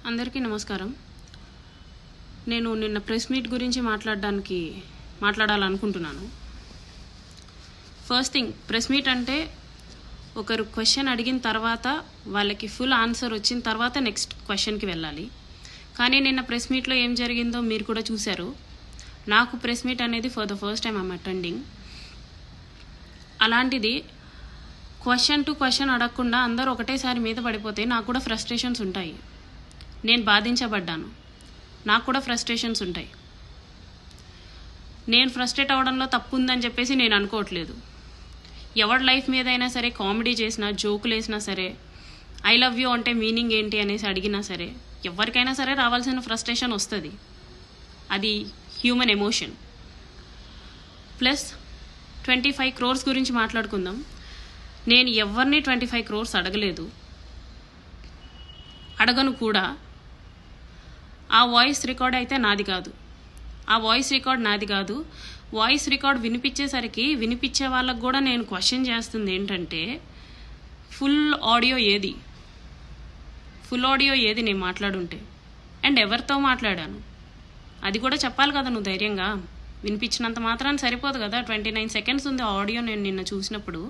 అందరికీ నమస్కారం. నేను నిన్న ప్రెస్ మీట్ గురించి మాట్లాడాలనుకుంటున్నాను. ఫస్ట్ థింగ్, ప్రెస్ మీట్ అంటే ఒకరు క్వశ్చన్ అడిగిన తర్వాత వాళ్ళకి ఫుల్ ఆన్సర్ వచ్చిన తర్వాత నెక్స్ట్ క్వశ్చన్కి వెళ్ళాలి. కానీ నిన్న ప్రెస్ మీట్లో ఏం జరిగిందో మీరు కూడా చూశారు. నాకు ప్రెస్ మీట్ అనేది for the first time I'm attending. అలాంటిది క్వశ్చన్ టు క్వశ్చన్ అడగకుండా అందరూ ఒకటేసారి మీద పడిపోతే నాకు కూడా ఫ్రస్ట్రేషన్స్ ఉంటాయి. నేను బాధించబడ్డాను, నాకు కూడా ఫ్రస్ట్రేషన్స్ ఉంటాయి. నేను ఫ్రస్ట్రేట్ అవ్వడంలో తప్పు ఉందని చెప్పేసి నేను అనుకోవట్లేదు. ఎవరి లైఫ్ మీద అయినా సరే కామెడీ చేసినా, జోకులు వేసినా సరే, ఐ లవ్ యూ అంటే మీనింగ్ ఏంటి అనేసి అడిగినా సరే, ఎవరికైనా సరే రావాల్సిన ఫ్రస్ట్రేషన్ వస్తుంది. అది హ్యూమన్ ఎమోషన్. ప్లస్ 25 crores గురించి మాట్లాడుకుందాం. నేను ఎవరిని 25 crores అడగలేదు, అడగను కూడా. ఆ వాయిస్ రికార్డ్ అయితే నాది కాదు. వాయిస్ రికార్డ్ వినిపించేసరికి వినిపించే వాళ్ళకు కూడా నేను క్వశ్చన్ చేస్తుంది ఏంటంటే, ఫుల్ ఆడియో ఏది నేను మాట్లాడుంటే, అండ్ ఎవరితో మాట్లాడాను అది కూడా చెప్పాలి కదా. నువ్వు ధైర్యంగా వినిపించినంత మాత్రాన్ని సరిపోదు కదా. 29 seconds ఉంది ఆడియో నేను నిన్న చూసినప్పుడు.